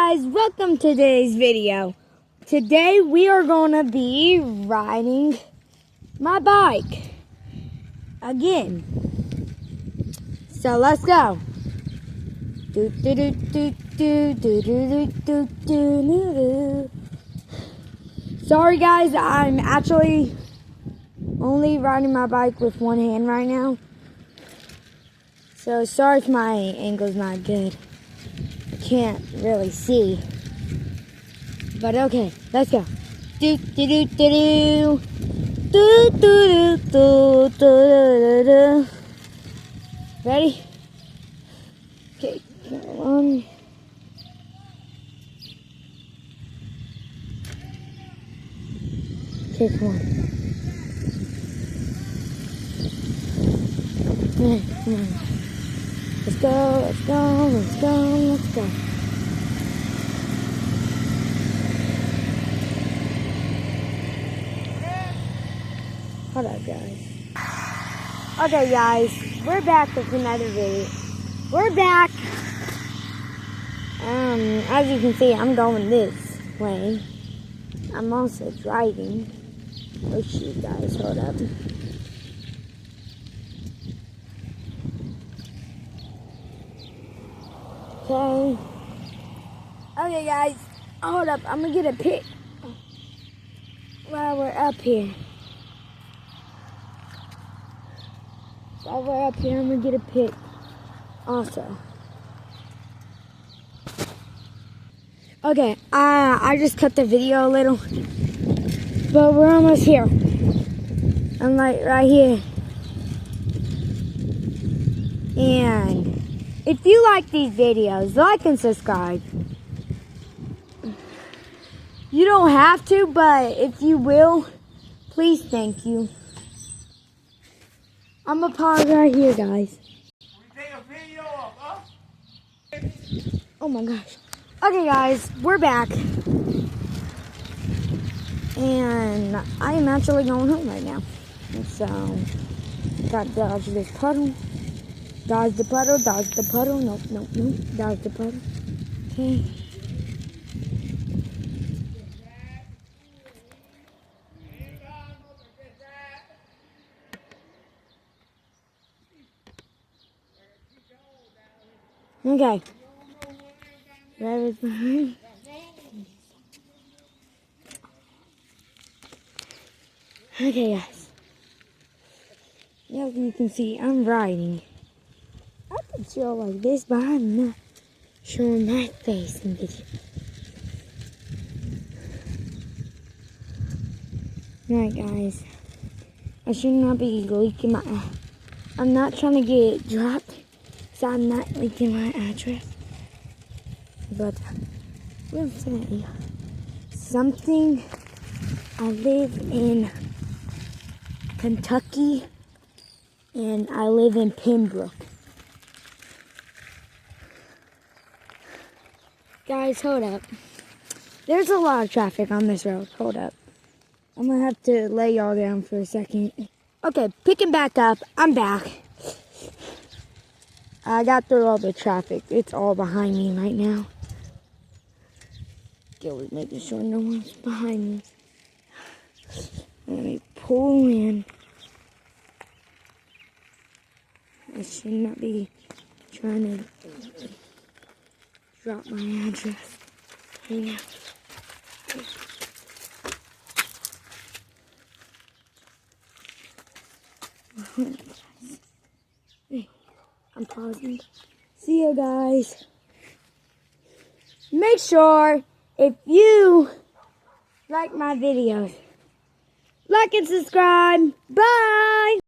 guys, welcome to today's video. Today we are going to be riding my bike again. So let's go. Sorry guys, I'm actually only riding my bike with one hand right now. So sorry if my angle's not good. I can't really see. But okay, let's go. Ready? Okay, come on. Okay, come on. Come on. Let's go, let's go, let's go, let's go. Hold up, guys. Okay, guys, we're back with another video. We're back. As you can see, I'm going this way. I'm also driving. Oh shoot, guys, hold up. Okay. Okay, guys, hold up. I'm gonna get a pic while we're up here. While we're up here, I'm gonna get a pic also. Okay, I just cut the video a little, but we're almost here. I'm like right here. And if you like these videos, like and subscribe. You don't have to, but if you will, please, thank you. I'm gonna pause right here, guys. We take a video of us. Oh my gosh. Okay, guys, we're back. And I am actually going home right now. So, gotta dodge this puddle. Dodge the puddle, dodge the puddle. Nope, nope, nope. Dodge the puddle. Okay. Okay. Driver's behind. Okay, guys. As you can see, I'm riding. I could show like this, but I'm not showing my face in video. Alright, guys. I should not be leaking my... I'm not trying to get dropped, so I'm not leaking my address. But we'll say something. I live in Kentucky, and I live in Pembroke. Guys, hold up. There's a lot of traffic on this road. Hold up. I'm gonna have to lay y'all down for a second. Okay, picking back up. I'm back. I got through all the traffic. It's all behind me right now. Gilly's making sure no one's behind me. Let me pull in. I should not be trying to drop my address. Hang out. Hey, I'm pausing. See you guys. Make sure if you like my videos, like and subscribe. Bye.